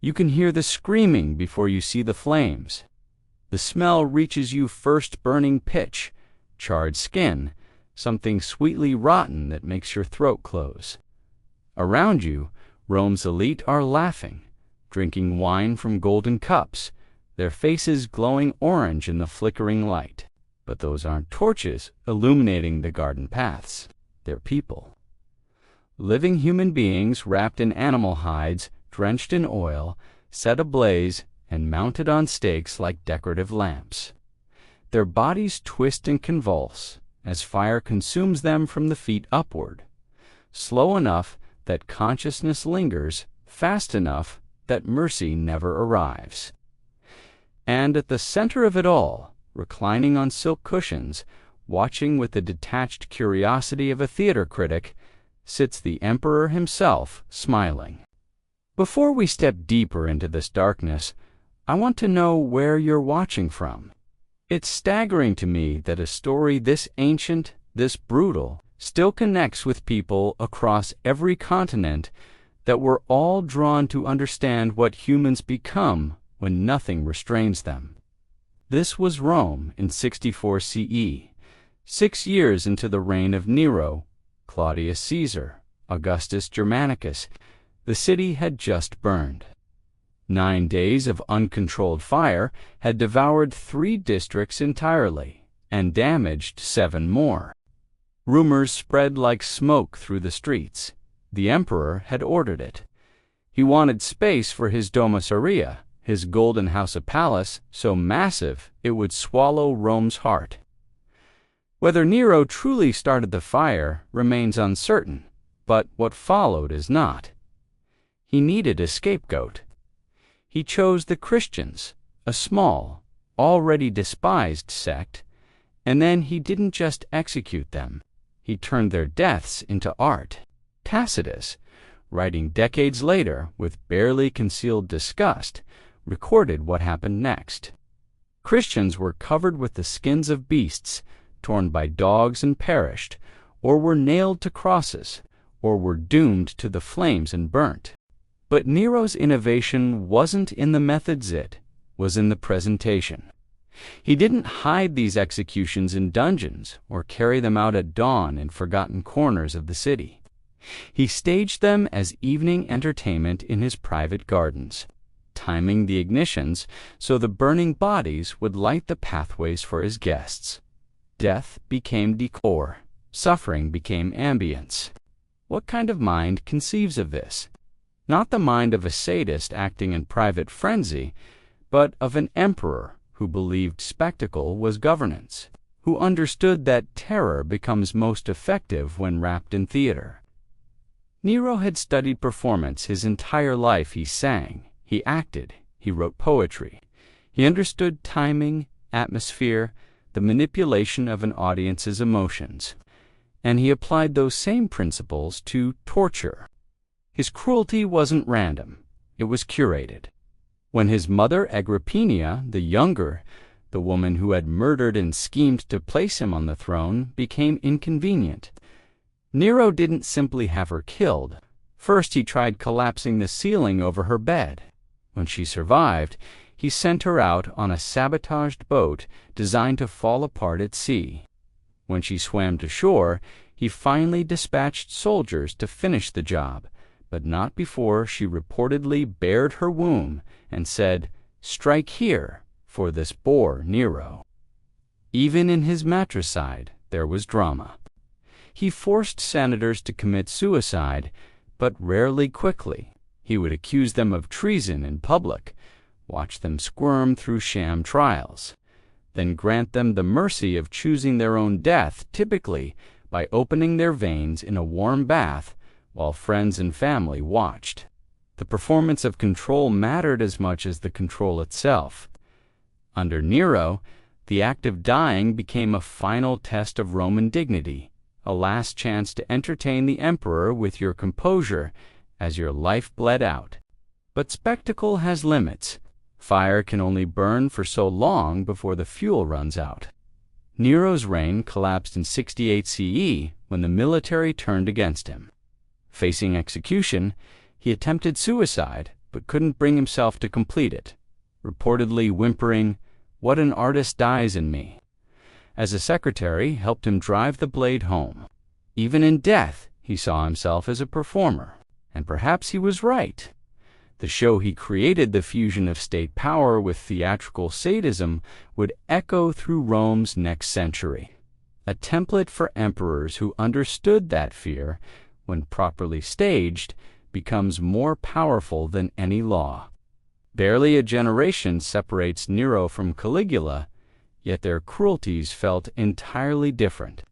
You can hear the screaming before you see the flames. The smell reaches you first burning pitch, charred skin, something sweetly rotten that makes your throat close. Around you, Rome's elite are laughing, drinking wine from golden cups, their faces glowing orange in the flickering light. But those aren't torches illuminating the garden paths. They're people. Living human beings wrapped in animal hides, drenched in oil, set ablaze, and mounted on stakes like decorative lamps. Their bodies twist and convulse as fire consumes them from the feet upward, slow enough that consciousness lingers, fast enough that mercy never arrives. And at the center of it all, reclining on silk cushions, watching with the detached curiosity of a theater critic, sits the emperor himself, smiling. Before we step deeper into this darkness, I want to know where you're watching from. It's staggering to me that a story this ancient, this brutal, still connects with people across every continent, that we're all drawn to understand what humans become when nothing restrains them. This was Rome in 64 CE, 6 years into the reign of Nero, Claudius Caesar, Augustus Germanicus. The city had just burned. 9 days of uncontrolled fire had devoured 3 districts entirely and damaged 7 more. Rumors spread like smoke through the streets. The emperor had ordered it. He wanted space for his Domus Aurea, his golden house of palace, so massive it would swallow Rome's heart. Whether Nero truly started the fire remains uncertain, but what followed is not. He needed a scapegoat. He chose the Christians, a small, already despised sect, and then he didn't just execute them. He turned their deaths into art. Tacitus, writing decades later with barely concealed disgust, recorded what happened next. Christians were covered with the skins of beasts, torn by dogs and perished, or were nailed to crosses, or were doomed to the flames and burnt. But Nero's innovation wasn't in the methods, it was in the presentation. He didn't hide these executions in dungeons or carry them out at dawn in forgotten corners of the city. He staged them as evening entertainment in his private gardens, timing the ignitions so the burning bodies would light the pathways for his guests. Death became decor, suffering became ambience. What kind of mind conceives of this? Not the mind of a sadist acting in private frenzy, but of an emperor who believed spectacle was governance, who understood that terror becomes most effective when wrapped in theater. Nero had studied performance his entire life. He sang, he acted, he wrote poetry. He understood timing, atmosphere, the manipulation of an audience's emotions, and he applied those same principles to torture. His cruelty wasn't random, it was curated. When his mother Agrippina, the younger, the woman who had murdered and schemed to place him on the throne, became inconvenient, Nero didn't simply have her killed. First he tried collapsing the ceiling over her bed. When she survived, he sent her out on a sabotaged boat designed to fall apart at sea. When she swam to shore, he finally dispatched soldiers to finish the job, but not before she reportedly bared her womb and said, "Strike here, for this bore Nero." Even in his matricide, there was drama. He forced senators to commit suicide, but rarely quickly. He would accuse them of treason in public, watch them squirm through sham trials, then grant them the mercy of choosing their own death, typically by opening their veins in a warm bath while friends and family watched. The performance of control mattered as much as the control itself. Under Nero, the act of dying became a final test of Roman dignity, a last chance to entertain the emperor with your composure as your life bled out. But spectacle has limits. Fire can only burn for so long before the fuel runs out. Nero's reign collapsed in 68 CE when the military turned against him. Facing execution, he attempted suicide, but couldn't bring himself to complete it, reportedly whimpering, "What an artist dies in me." As a secretary helped him drive the blade home. Even in death, he saw himself as a performer, and perhaps he was right. The show he created, the fusion of state power with theatrical sadism, would echo through Rome's next century, a template for emperors who understood that fear, when properly staged, becomes more powerful than any law. Barely a generation separates Nero from Caligula, yet their cruelties felt entirely different.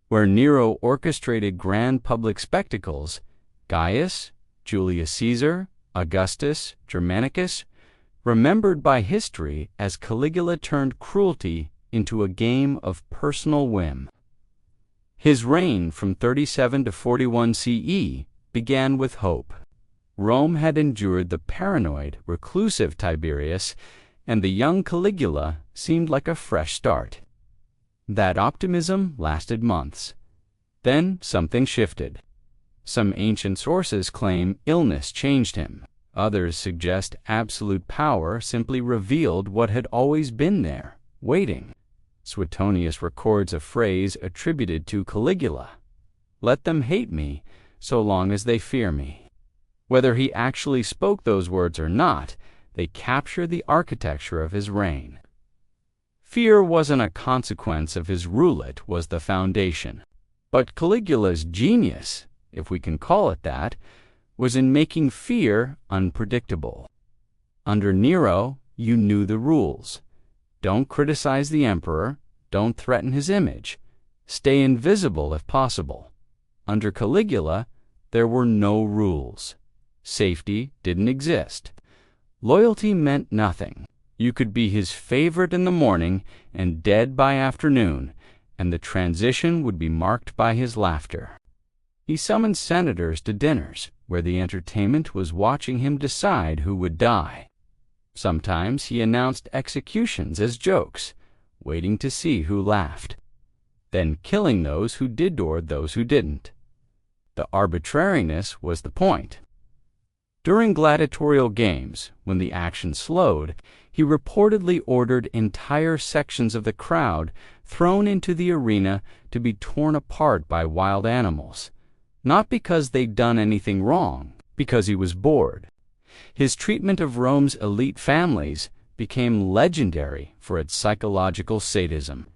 Where Nero orchestrated grand public spectacles, Gaius, Julius Caesar, Augustus, Germanicus, remembered by history as Caligula turned cruelty into a game of personal whim. His reign from 37 to 41 CE began with hope. Rome had endured the paranoid, reclusive Tiberius, and the young Caligula seemed like a fresh start. That optimism lasted months. Then something shifted. Some ancient sources claim illness changed him. Others suggest absolute power simply revealed what had always been there, waiting. Suetonius records a phrase attributed to Caligula: "Let them hate me, so long as they fear me." Whether he actually spoke those words or not, they capture the architecture of his reign. Fear wasn't a consequence of his rule, it was the foundation. But Caligula's genius, if we can call it that, was in making fear unpredictable. Under Nero, you knew the rules. Don't criticize the emperor, don't threaten his image, stay invisible if possible. Under Caligula, there were no rules. Safety didn't exist. Loyalty meant nothing. You could be his favorite in the morning and dead by afternoon, and the transition would be marked by his laughter. He summoned senators to dinners, where the entertainment was watching him decide who would die. Sometimes he announced executions as jokes, waiting to see who laughed, then killing those who did or those who didn't. The arbitrariness was the point. During gladiatorial games, when the action slowed, he reportedly ordered entire sections of the crowd thrown into the arena to be torn apart by wild animals, not because they'd done anything wrong, because he was bored. His treatment of Rome's elite families became legendary for its psychological sadism.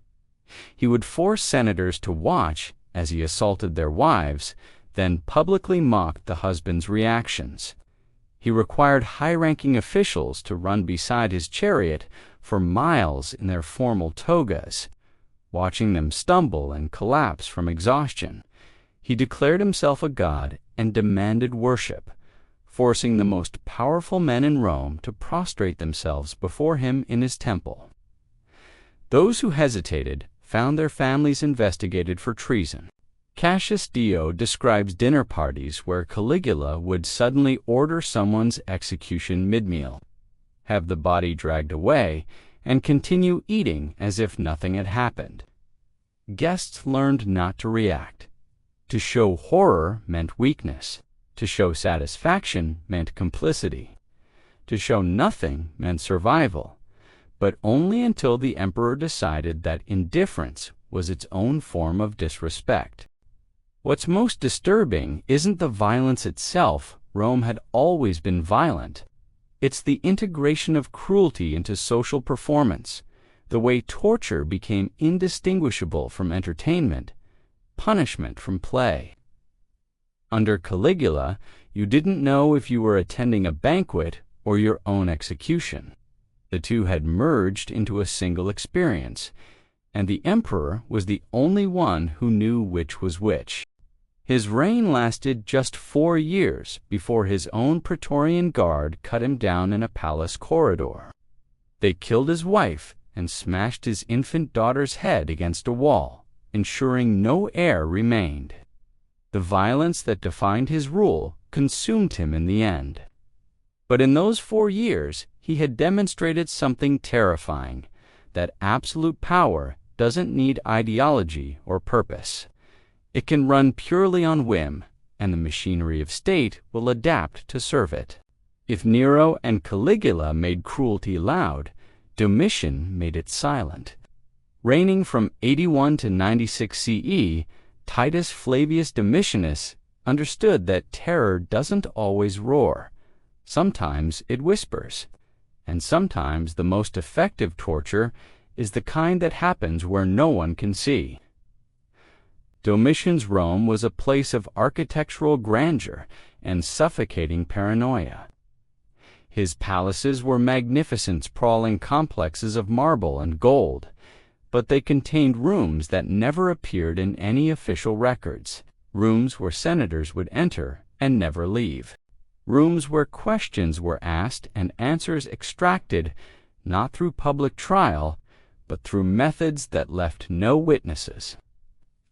He would force senators to watch as he assaulted their wives, then publicly mocked the husbands' reactions. He required high-ranking officials to run beside his chariot for miles in their formal togas, watching them stumble and collapse from exhaustion. He declared himself a god and demanded worship, forcing the most powerful men in Rome to prostrate themselves before him in his temple. Those who hesitated found their families investigated for treason. Cassius Dio describes dinner parties where Caligula would suddenly order someone's execution mid-meal, have the body dragged away, and continue eating as if nothing had happened. Guests learned not to react. To show horror meant weakness. To show satisfaction meant complicity. To show nothing meant survival, but only until the emperor decided that indifference was its own form of disrespect. What's most disturbing isn't the violence itself. Rome had always been violent. It's the integration of cruelty into social performance, the way torture became indistinguishable from entertainment, punishment from play. Under Caligula, you didn't know if you were attending a banquet or your own execution. The two had merged into a single experience, and the emperor was the only one who knew which was which. His reign lasted just 4 years before his own Praetorian Guard cut him down in a palace corridor. They killed his wife and smashed his infant daughter's head against a wall, ensuring no heir remained. The violence that defined his rule consumed him in the end. But in those 4 years, he had demonstrated something terrifying, that absolute power doesn't need ideology or purpose. It can run purely on whim, and the machinery of state will adapt to serve it. If Nero and Caligula made cruelty loud, Domitian made it silent. Reigning from 81 to 96 CE, Titus Flavius Domitianus understood that terror doesn't always roar. Sometimes it whispers. And sometimes the most effective torture is the kind that happens where no one can see. Domitian's Rome was a place of architectural grandeur and suffocating paranoia. His palaces were magnificent sprawling complexes of marble and gold, but they contained rooms that never appeared in any official records, rooms where senators would enter and never leave, rooms where questions were asked and answers extracted not through public trial, but through methods that left no witnesses.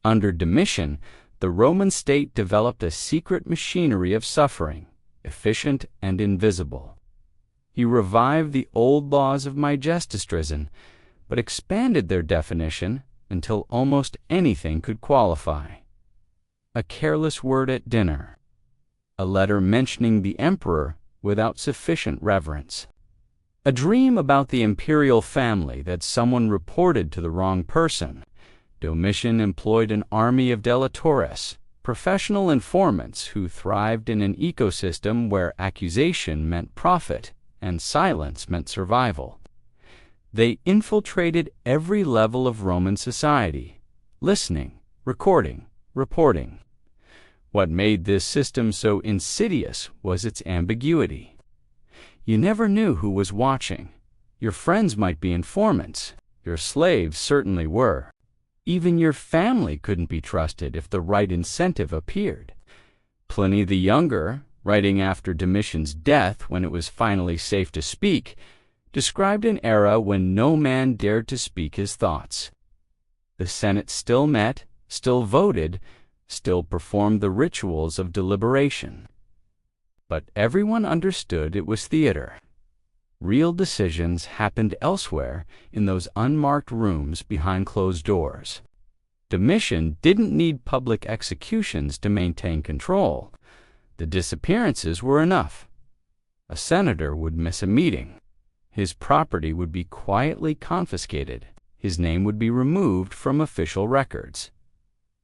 Under Domitian, the Roman state developed a secret machinery of suffering, efficient and invisible. He revived the old laws of magisterium, but expanded their definition until almost anything could qualify. A careless word at dinner, a letter mentioning the emperor without sufficient reverence, a dream about the imperial family that someone reported to the wrong person. Domitian employed an army of delatores, professional informants who thrived in an ecosystem where accusation meant profit and silence meant survival. They infiltrated every level of Roman society, listening, recording, reporting. What made this system so insidious was its ambiguity. You never knew who was watching. Your friends might be informants. Your slaves certainly were. Even your family couldn't be trusted if the right incentive appeared. Pliny the Younger, writing after Domitian's death when it was finally safe to speak, described an era when no man dared to speak his thoughts. The Senate still met, still voted, still performed the rituals of deliberation. But everyone understood it was theater. Real decisions happened elsewhere in those unmarked rooms behind closed doors. Domitian didn't need public executions to maintain control. The disappearances were enough. A senator would miss a meeting. His property would be quietly confiscated. His name would be removed from official records.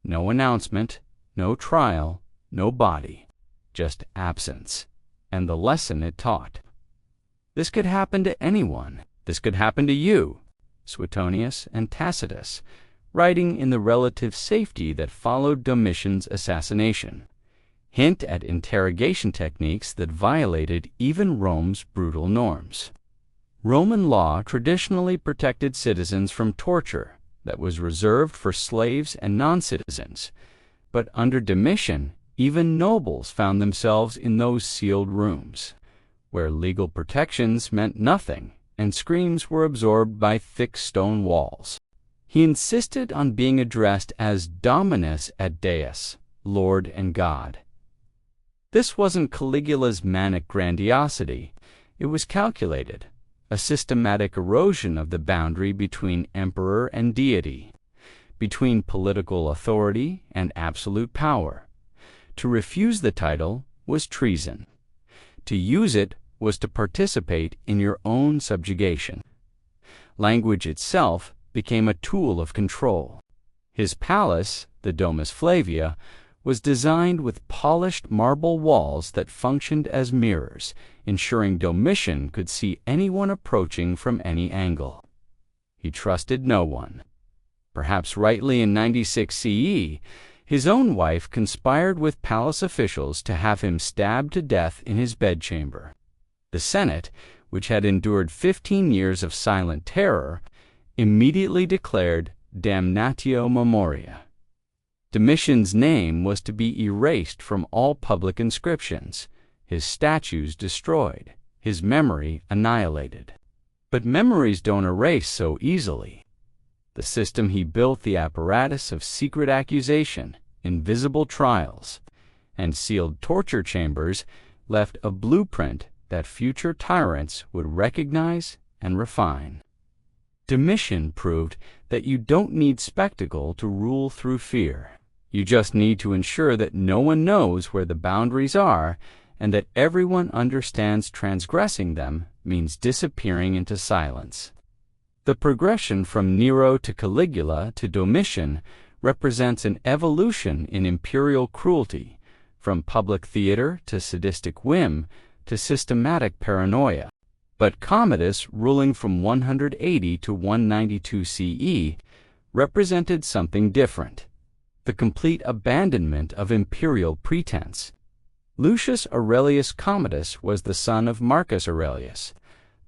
No announcement, no trial, no body, just absence, and the lesson it taught. This could happen to anyone. This could happen to you, Suetonius and Tacitus, writing in the relative safety that followed Domitian's assassination, hint at interrogation techniques that violated even Rome's brutal norms. Roman law traditionally protected citizens from torture that was reserved for slaves and non-citizens, but under Domitian, even nobles found themselves in those sealed rooms, where legal protections meant nothing and screams were absorbed by thick stone walls. He insisted on being addressed as Dominus et Deus, Lord and God. This wasn't Caligula's manic grandiosity. It was calculated, a systematic erosion of the boundary between emperor and deity, between political authority and absolute power. To refuse the title was treason. To use it was to participate in your own subjugation. Language itself became a tool of control. His palace, the Domus Flavia, was designed with polished marble walls that functioned as mirrors, ensuring Domitian could see anyone approaching from any angle. He trusted no one. Perhaps rightly in 96 CE, his own wife conspired with palace officials to have him stabbed to death in his bedchamber. The Senate, which had endured 15 years of silent terror, immediately declared damnatio memoria. Domitian's name was to be erased from all public inscriptions, his statues destroyed, his memory annihilated. But memories don't erase so easily. The system he built, the apparatus of secret accusation, invisible trials, and sealed torture chambers, left a blueprint that future tyrants would recognize and refine. Domitian proved that you don't need spectacle to rule through fear. You just need to ensure that no one knows where the boundaries are and that everyone understands transgressing them means disappearing into silence. The progression from Nero to Caligula to Domitian represents an evolution in imperial cruelty, from public theater to sadistic whim to systematic paranoia. But Commodus, ruling from 180 to 192 CE, represented something different: the complete abandonment of imperial pretense. Lucius Aurelius Commodus was the son of Marcus Aurelius,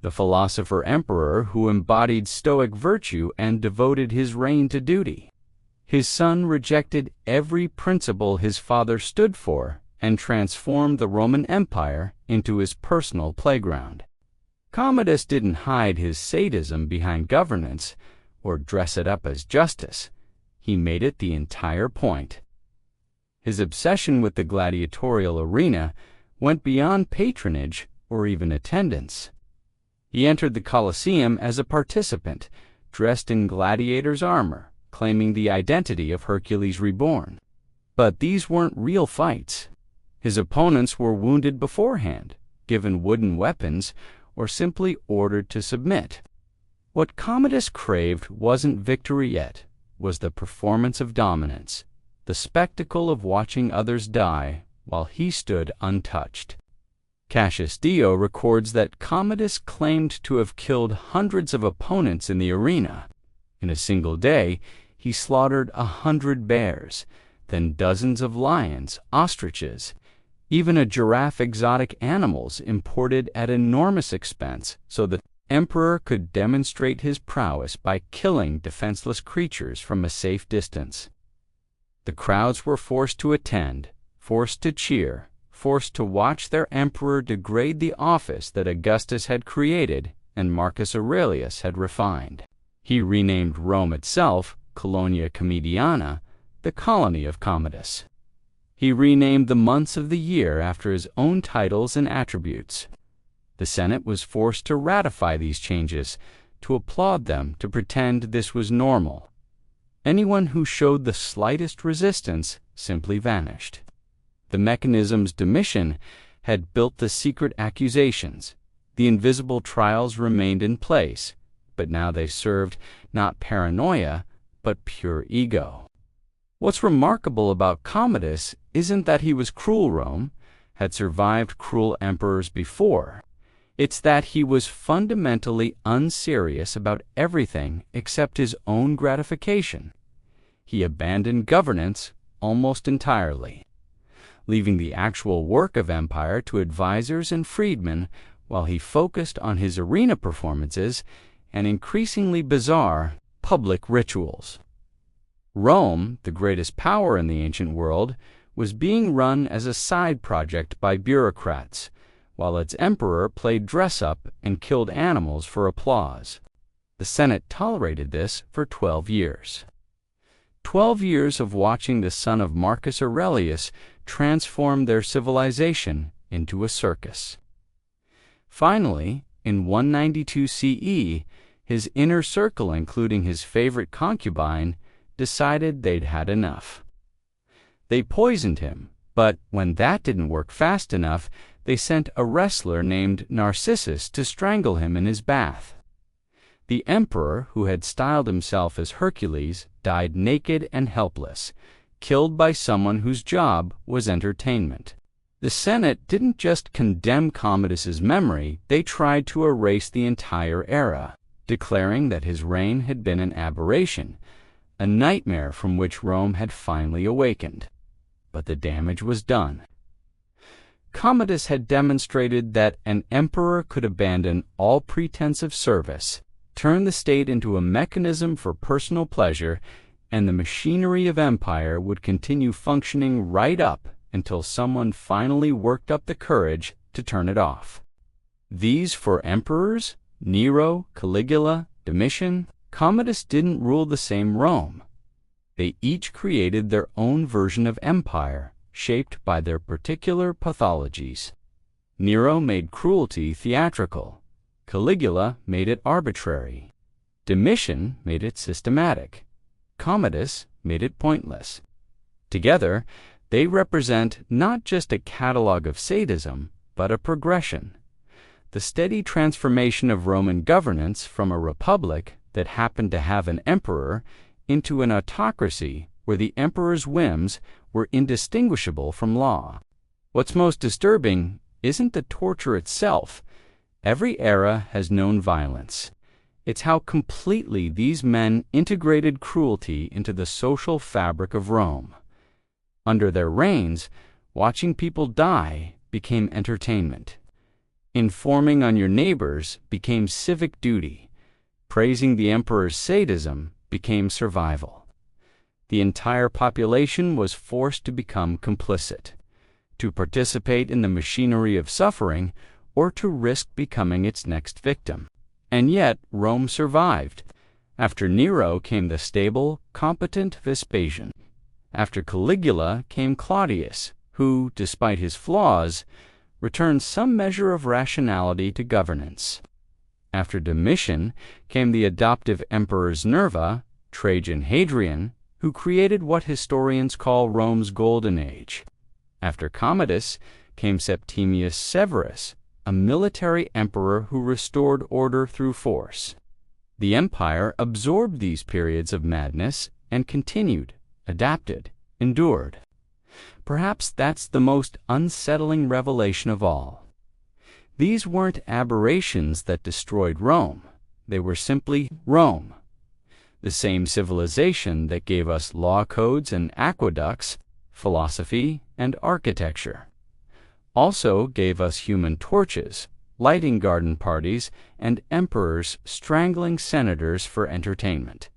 the philosopher-emperor who embodied Stoic virtue and devoted his reign to duty. His son rejected every principle his father stood for and transformed the Roman Empire into his personal playground. Commodus didn't hide his sadism behind governance or dress it up as justice. He made it the entire point. His obsession with the gladiatorial arena went beyond patronage or even attendance. He entered the Colosseum as a participant, dressed in gladiator's armor, claiming the identity of Hercules reborn. But these weren't real fights. His opponents were wounded beforehand, given wooden weapons, or simply ordered to submit. What Commodus craved wasn't victory yet, was the performance of dominance, the spectacle of watching others die while he stood untouched. Cassius Dio records that Commodus claimed to have killed hundreds of opponents in the arena. In a single day, he slaughtered 100 bears, then dozens of lions, ostriches, even a giraffe, exotic animals imported at enormous expense so the emperor could demonstrate his prowess by killing defenseless creatures from a safe distance. The crowds were forced to attend, forced to cheer, forced to watch their emperor degrade the office that Augustus had created and Marcus Aurelius had refined. He renamed Rome itself, Colonia Comediana, the colony of Commodus. He renamed the months of the year after his own titles and attributes. The Senate was forced to ratify these changes, to applaud them, to pretend this was normal. Anyone who showed the slightest resistance simply vanished. The mechanisms Domitian had built the secret accusations. The invisible trials remained in place, but now they served not paranoia, but pure ego. What's remarkable about Commodus isn't that he was cruel. Rome had survived cruel emperors before. It's that he was fundamentally unserious about everything except his own gratification. He abandoned governance almost entirely, leaving the actual work of empire to advisors and freedmen while he focused on his arena performances and increasingly bizarre public rituals. Rome, the greatest power in the ancient world, was being run as a side project by bureaucrats, while its emperor played dress-up and killed animals for applause. The Senate tolerated this for 12 years. 12 years of watching the son of Marcus Aurelius transform their civilization into a circus. Finally, in 192 CE, his inner circle, including his favorite concubine, decided they'd had enough. They poisoned him, but when that didn't work fast enough, they sent a wrestler named Narcissus to strangle him in his bath. The emperor, who had styled himself as Hercules, died naked and helpless, killed by someone whose job was entertainment. The Senate didn't just condemn Commodus's memory, they tried to erase the entire era, declaring that his reign had been an aberration, a nightmare from which Rome had finally awakened. But the damage was done. Commodus had demonstrated that an emperor could abandon all pretense of service, turn the state into a mechanism for personal pleasure, and the machinery of empire would continue functioning right up until someone finally worked up the courage to turn it off. These four emperors, Nero, Caligula, Domitian, Commodus didn't rule the same Rome. They each created their own version of empire, shaped by their particular pathologies. Nero made cruelty theatrical. Caligula made it arbitrary. Domitian made it systematic. Commodus made it pointless. Together, They represent not just a catalog of sadism, but a progression. The steady transformation of Roman governance from a republic that happened to have an emperor into an autocracy where the emperor's whims were indistinguishable from law. What's most disturbing isn't the torture itself. Every era has known violence. It's how completely these men integrated cruelty into the social fabric of Rome. Under their reigns, watching people die became entertainment. Informing on your neighbors became civic duty. Praising the emperor's sadism became survival. The entire population was forced to become complicit, to participate in the machinery of suffering, or to risk becoming its next victim. And yet, Rome survived. After Nero came the stable, competent Vespasian. After Caligula came Claudius, who, despite his flaws, returned some measure of rationality to governance. After Domitian came the adoptive emperors Nerva, Trajan, Hadrian, who created what historians call Rome's Golden Age. After Commodus came Septimius Severus, a military emperor who restored order through force. The empire absorbed these periods of madness and continued, adapted, endured. Perhaps that's the most unsettling revelation of all. These weren't aberrations that destroyed Rome. They were simply Rome. The same civilization that gave us law codes and aqueducts, philosophy and architecture. Also gave us human torches, lighting garden parties, and emperors strangling senators for entertainment.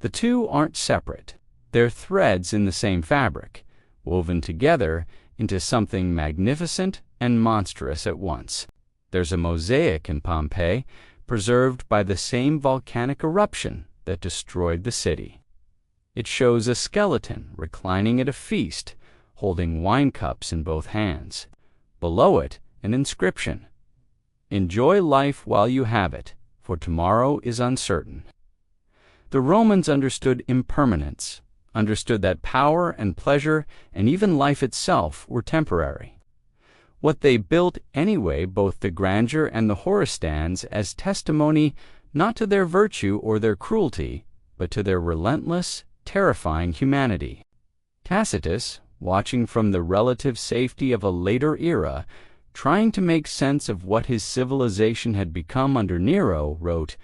The two aren't separate. They're threads in the same fabric, woven together into something magnificent and monstrous at once. There's a mosaic in Pompeii, preserved by the same volcanic eruption that destroyed the city. It shows a skeleton reclining at a feast, holding wine cups in both hands. Below it, an inscription: "Enjoy life while you have it, for tomorrow is uncertain." The Romans understood impermanence, understood that power and pleasure and even life itself were temporary. What they built anyway, both the grandeur and the horror, stands as testimony not to their virtue or their cruelty, but to their relentless, terrifying humanity. Tacitus, watching from the relative safety of a later era, trying to make sense of what his civilization had become under Nero, wrote,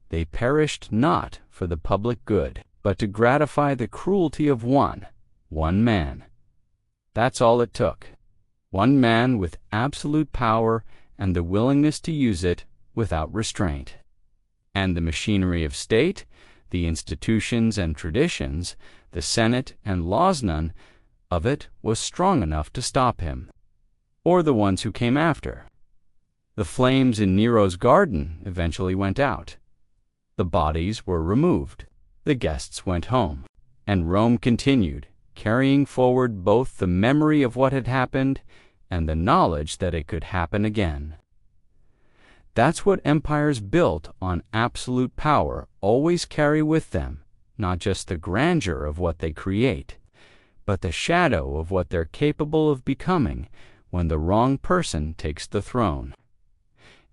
"They perished not for the public good, but to gratify the cruelty of one man." That's all it took. One man with absolute power and the willingness to use it without restraint. And the machinery of state, the institutions and traditions, the Senate and laws, none of it was strong enough to stop him, or the ones who came after. The flames in Nero's garden eventually went out. The bodies were removed. The guests went home. And Rome continued, carrying forward both the memory of what had happened and the knowledge that it could happen again. That's what empires built on absolute power always carry with them, not just the grandeur of what they create, but the shadow of what they're capable of becoming when the wrong person takes the throne.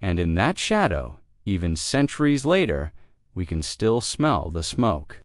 And in that shadow, even centuries later, we can still smell the smoke.